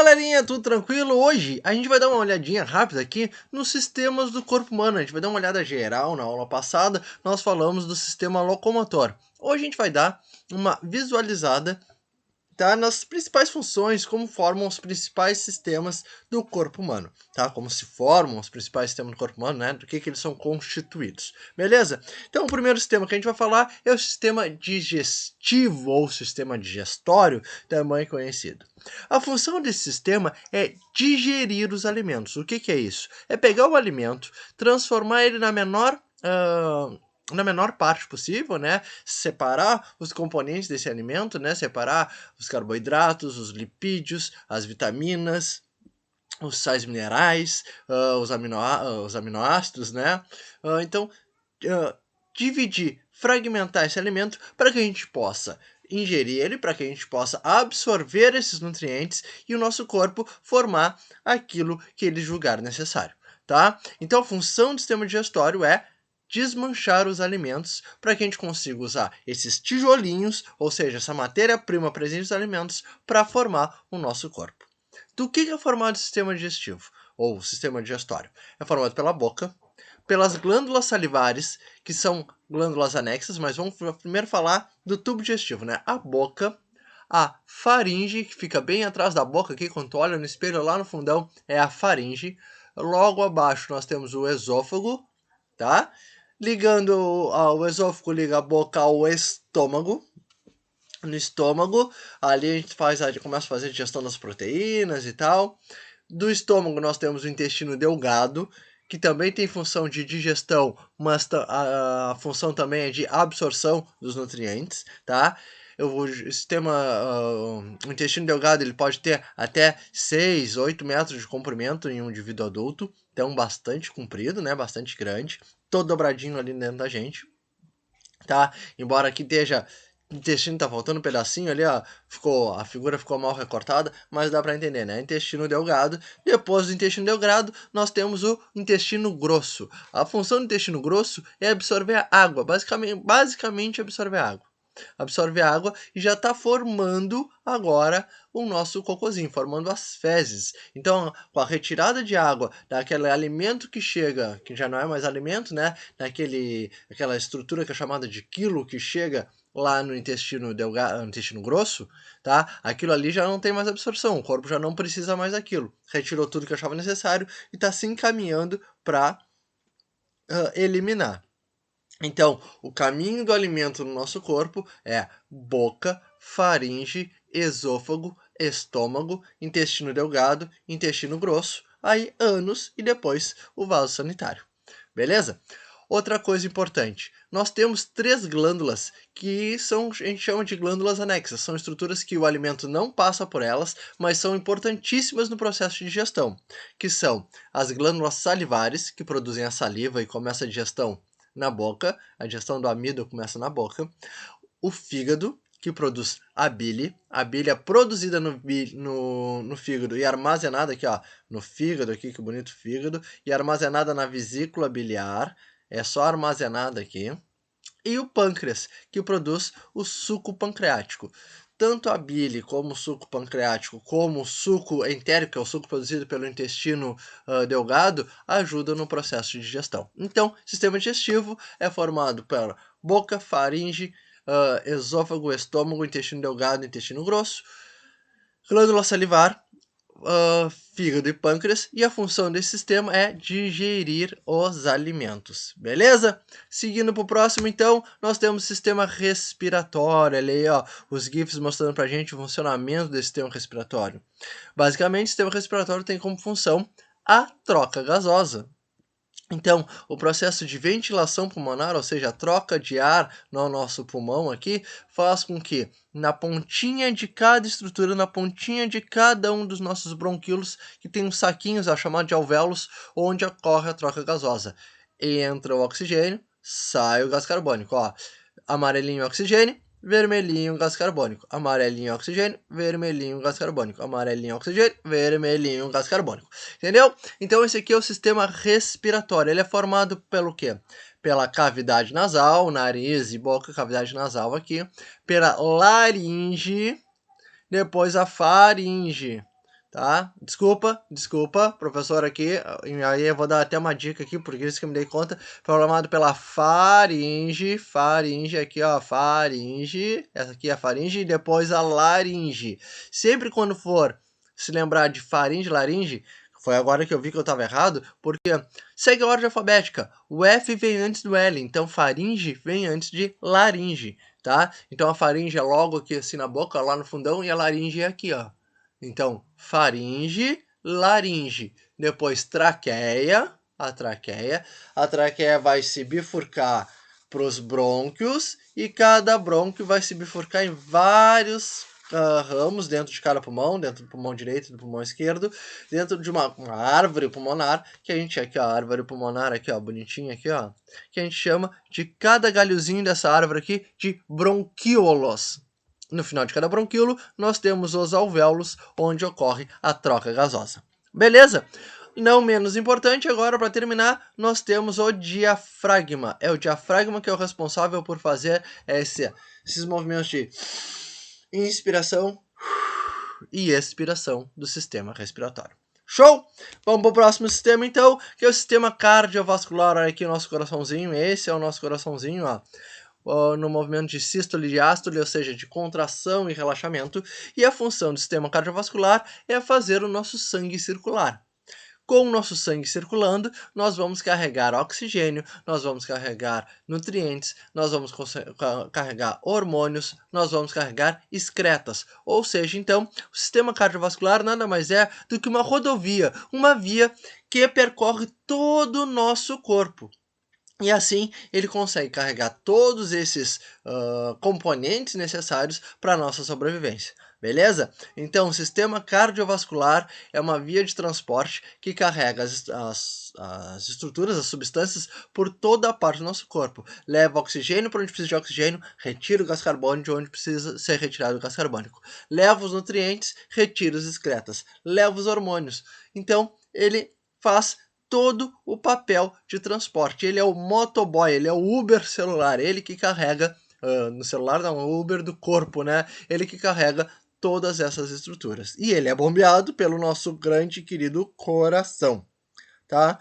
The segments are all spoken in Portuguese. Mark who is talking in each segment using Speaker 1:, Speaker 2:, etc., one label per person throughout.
Speaker 1: Galerinha, tudo tranquilo? Hoje a gente vai dar uma olhadinha rápida aqui nos sistemas do corpo humano. A gente vai dar uma olhada geral. Na aula passada nós falamos do sistema locomotor. Hoje a gente vai dar uma visualizada, tá, nas principais funções, como formam os principais sistemas do corpo humano, tá? Como se formam os principais sistemas do corpo humano, né? Do que eles são constituídos, beleza? Então, o primeiro sistema que a gente vai falar é o sistema digestivo ou sistema digestório, também conhecido. A função desse sistema é digerir os alimentos. O que é isso? É pegar o alimento, transformar ele na menor parte possível, né? Separar os componentes desse alimento, né? Separar os carboidratos, os lipídios, as vitaminas, os sais minerais, os aminoácidos, né? Então, dividir, fragmentar esse alimento para que a gente possa ingerir ele, para que a gente possa absorver esses nutrientes e o nosso corpo formar aquilo que ele julgar necessário, tá? Então, a função do sistema digestório é desmanchar os alimentos para que a gente consiga usar esses tijolinhos, ou seja, essa matéria-prima presente nos alimentos, para formar o nosso corpo. Do que é formado o sistema digestivo, ou o sistema digestório? É formado pela boca, pelas glândulas salivares, que são glândulas anexas, mas vamos primeiro falar do tubo digestivo, né? A boca, a faringe, que fica bem atrás da boca aqui, quando tu olha no espelho lá no fundão, é a faringe. Logo abaixo nós temos o esôfago, tá? Ligando ao esôfago, liga a boca ao estômago. No estômago, ali a gente começa a fazer a digestão das proteínas e tal. Do estômago nós temos o intestino delgado, que também tem função de digestão, mas a função também é de absorção dos nutrientes, tá? O intestino delgado ele pode ter até 6, 8 metros de comprimento em um indivíduo adulto, então bastante comprido, né? Bastante grande, todo dobradinho ali dentro da gente, tá? Embora aqui esteja o intestino tá faltando um pedacinho ali, ó, a figura ficou mal recortada, mas dá para entender, né? Intestino delgado. Depois do intestino delgado, nós temos o intestino grosso. A função do intestino grosso é absorver a água, basicamente absorver a água. Absorve a água e já está formando agora o nosso cocôzinho, formando as fezes. Então, com a retirada de água daquele alimento que chega, que já não é mais alimento, né? Aquela estrutura que é chamada de quilo que chega lá no intestino delgado, no intestino grosso, tá? Aquilo ali já não tem mais absorção, o corpo já não precisa mais daquilo. Retirou tudo que achava necessário e está se encaminhando para eliminar. Então, o caminho do alimento no nosso corpo é boca, faringe, esôfago, estômago, intestino delgado, intestino grosso, aí ânus e depois o vaso sanitário. Beleza? Outra coisa importante, nós temos 3 glândulas que a gente chama de glândulas anexas. São estruturas que o alimento não passa por elas, mas são importantíssimas no processo de digestão, que são as glândulas salivares, que produzem a saliva e começa a digestão na boca, a digestão do amido começa na boca, o fígado, que produz a bile é produzida no fígado e armazenada aqui, ó, no fígado aqui, que bonito fígado, e armazenada na vesícula biliar, é só armazenada aqui, e o pâncreas, que produz o suco pancreático. Tanto a bile, como o suco pancreático, como o suco entérico, que é o suco produzido pelo intestino delgado, ajudam no processo de digestão. Então, o sistema digestivo é formado pela boca, faringe, esôfago, estômago, intestino delgado, intestino grosso, glândula salivar, fígado e pâncreas, e a função desse sistema é digerir os alimentos, beleza? Seguindo para o próximo, então, nós temos o sistema respiratório, olha aí, ó, os GIFs mostrando para a gente o funcionamento desse sistema respiratório. Basicamente, o sistema respiratório tem como função a troca gasosa. Então, o processo de ventilação pulmonar, ou seja, a troca de ar no nosso pulmão aqui, faz com que na pontinha de cada estrutura, na pontinha de cada um dos nossos bronquíolos, que tem uns saquinhos, chamados de alvéolos, onde ocorre a troca gasosa. Entra o oxigênio, sai o gás carbônico, ó. Amarelinho oxigênio, vermelhinho gás carbônico, amarelinho oxigênio, vermelhinho gás carbônico, amarelinho oxigênio, vermelhinho gás carbônico. Entendeu? Então esse aqui é o sistema respiratório. Ele é formado pelo quê? Pela cavidade nasal, nariz e boca, cavidade nasal aqui, pela laringe, depois a faringe, tá? Desculpa, professor aqui, e aí eu vou dar até uma dica aqui, por isso que eu me dei conta, formado pela faringe, aqui ó, faringe, essa aqui é a faringe, e depois a laringe. Sempre quando for se lembrar de faringe, laringe, foi agora que eu vi que eu estava errado, porque segue a ordem alfabética, o F vem antes do L, então faringe vem antes de laringe, tá? Então a faringe é logo aqui assim na boca, lá no fundão, e a laringe é aqui, ó. Então, faringe, laringe, depois traqueia, a traqueia vai se bifurcar para os brônquios e cada brônquio vai se bifurcar em vários ramos dentro de cada pulmão, dentro do pulmão direito e do pulmão esquerdo, dentro de uma árvore pulmonar, que a gente aqui, ó, a árvore pulmonar aqui, ó, bonitinha aqui, ó, que a gente chama de cada galhozinho dessa árvore aqui de bronquíolos. No final de cada bronquíolo, nós temos os alvéolos, onde ocorre a troca gasosa. Beleza? Não menos importante, agora para terminar, nós temos o diafragma. É o diafragma que é o responsável por fazer esses movimentos de inspiração e expiração do sistema respiratório. Show? Vamos para o próximo sistema, então, que é o sistema cardiovascular. Olha aqui o nosso coraçãozinho. Esse é o nosso coraçãozinho, ó. No movimento de sístole e diástole, ou seja, de contração e relaxamento, e a função do sistema cardiovascular é fazer o nosso sangue circular. Com o nosso sangue circulando, nós vamos carregar oxigênio, nós vamos carregar nutrientes, nós vamos carregar hormônios, nós vamos carregar excretas. Ou seja, então, o sistema cardiovascular nada mais é do que uma rodovia, uma via que percorre todo o nosso corpo. E assim ele consegue carregar todos esses componentes necessários para a nossa sobrevivência. Beleza? Então, o sistema cardiovascular é uma via de transporte que carrega as estruturas, as substâncias, por toda a parte do nosso corpo. Leva oxigênio para onde precisa de oxigênio, retira o gás carbônico de onde precisa ser retirado o gás carbônico. Leva os nutrientes, retira os excretas. Leva os hormônios. Então, ele faz todo o papel de transporte. Ele é o motoboy, ele é o Uber celular, ele que carrega, no celular não, o Uber do corpo, né? Ele que carrega todas essas estruturas. E ele é bombeado pelo nosso grande e querido coração, tá?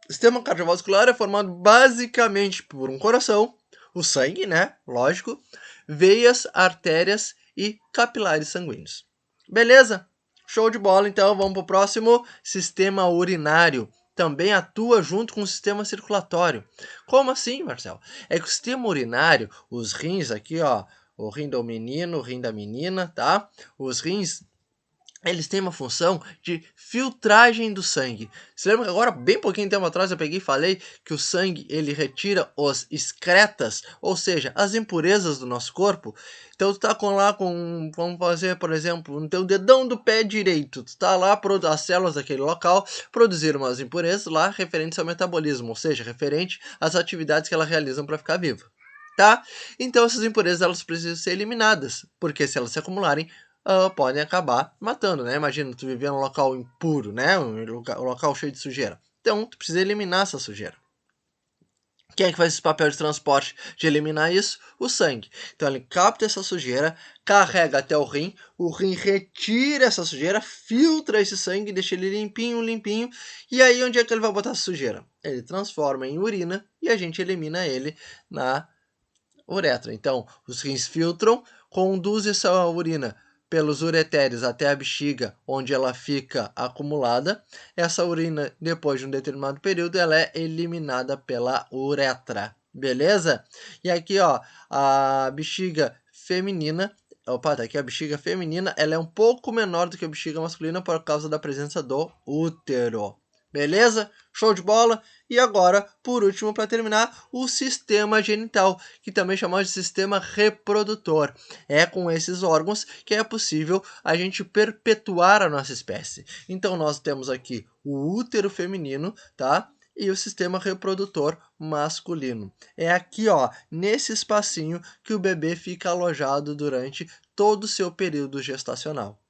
Speaker 1: O sistema cardiovascular é formado basicamente por um coração, o sangue, né? Lógico, veias, artérias e capilares sanguíneos. Beleza? Show de bola, então vamos para o próximo, sistema urinário. Também atua junto com o sistema circulatório. Como assim, Marcelo? É que o sistema urinário, os rins aqui, ó, o rim do menino, o rim da menina, tá? Os rins, eles têm uma função de filtragem do sangue. Você lembra que agora, bem pouquinho tempo atrás, eu peguei e falei que o sangue, ele retira os excretas, ou seja, as impurezas do nosso corpo? Então, tu tá vamos fazer, por exemplo, no teu dedão do pé direito, tu tá lá, as células daquele local produziram umas impurezas lá referentes ao metabolismo, ou seja, referente às atividades que elas realizam para ficar viva. Tá? Então, essas impurezas, elas precisam ser eliminadas, porque se elas se acumularem, podem acabar matando, né? Imagina, tu viver num local impuro, né? Um local cheio de sujeira. Então, tu precisa eliminar essa sujeira. Quem é que faz esse papel de transporte, de eliminar isso? O sangue. Então, ele capta essa sujeira, carrega até o rim retira essa sujeira, filtra esse sangue, deixa ele limpinho, e aí onde é que ele vai botar essa sujeira? Ele transforma em urina e a gente elimina ele na uretra. Então, os rins filtram, conduzem essa urina pelos uretérios até a bexiga, onde ela fica acumulada. Essa urina, depois de um determinado período, ela é eliminada pela uretra. Beleza? E aqui, ó, a bexiga feminina, opa, tá aqui a bexiga feminina, ela é um pouco menor do que a bexiga masculina por causa da presença do útero. Beleza? Show de bola? E agora, por último, para terminar, o sistema genital, que também chamamos de sistema reprodutor. É com esses órgãos que é possível a gente perpetuar a nossa espécie. Então, nós temos aqui o útero feminino, tá? E o sistema reprodutor masculino. É aqui, ó, nesse espacinho que o bebê fica alojado durante todo o seu período gestacional.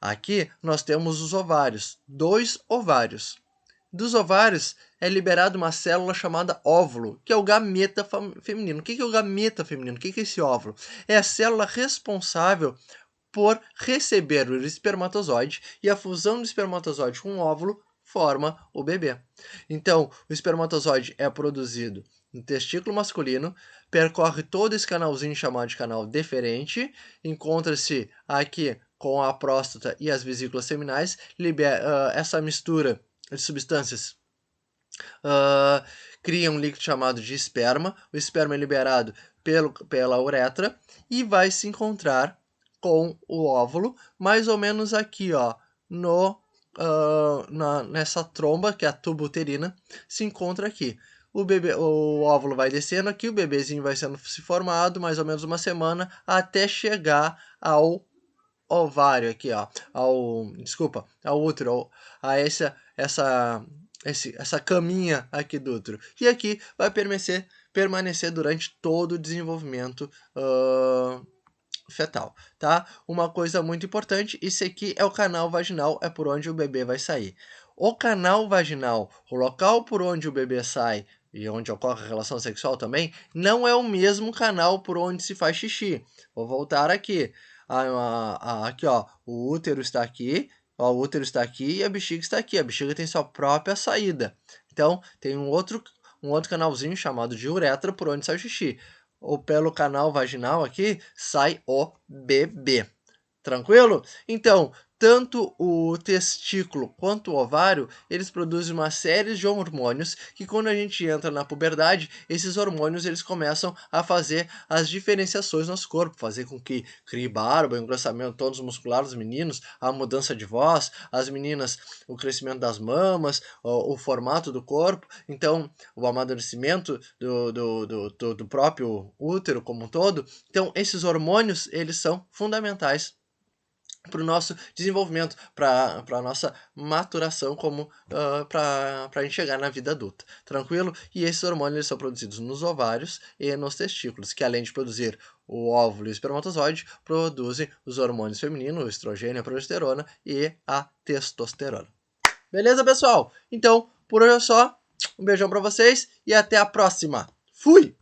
Speaker 1: Aqui nós temos os ovários, 2 ovários. Dos ovários é liberada uma célula chamada óvulo, que é o gameta feminino. O que é o gameta feminino? O que é esse óvulo? É a célula responsável por receber o espermatozoide, e a fusão do espermatozoide com o óvulo forma o bebê. Então, o espermatozoide é produzido no testículo masculino, percorre todo esse canalzinho chamado de canal deferente, encontra-se aqui com a próstata e as vesículas seminais, libera essa mistura de substâncias cria um líquido chamado de esperma. O esperma é liberado pela uretra e vai se encontrar com o óvulo, mais ou menos aqui, ó, nessa tromba, que é a tuba uterina, se encontra aqui. O óvulo vai descendo aqui, o bebezinho vai se formado, mais ou menos uma semana, até chegar ao ovário aqui, ó, ao útero, a essa caminha aqui do útero. E aqui vai permanecer durante todo o desenvolvimento fetal, tá? Uma coisa muito importante, isso aqui é o canal vaginal, é por onde o bebê vai sair. O canal vaginal, o local por onde o bebê sai e onde ocorre a relação sexual também, não é o mesmo canal por onde se faz xixi. Vou voltar aqui. Aqui, ó, o útero está aqui, ó, o útero está aqui e a bexiga está aqui. A bexiga tem sua própria saída. Então, tem um outro canalzinho chamado de uretra por onde sai o xixi. Ou pelo canal vaginal aqui, sai o bebê. Tranquilo? Então, tanto o testículo quanto o ovário, eles produzem uma série de hormônios que, quando a gente entra na puberdade, esses hormônios eles começam a fazer as diferenciações no nosso corpo, fazer com que crie barba, engrossamento tônus muscular dos meninos, a mudança de voz, as meninas, o crescimento das mamas, o formato do corpo, então o amadurecimento do próprio útero como um todo. Então, esses hormônios, eles são fundamentais para o nosso desenvolvimento, para a nossa maturação, como para a gente chegar na vida adulta, tranquilo? E esses hormônios eles são produzidos nos ovários e nos testículos, que além de produzir o óvulo e o espermatozoide, produzem os hormônios femininos, o estrogênio, a progesterona e a testosterona. Beleza, pessoal? Então, por hoje é só. Um beijão para vocês e até a próxima. Fui!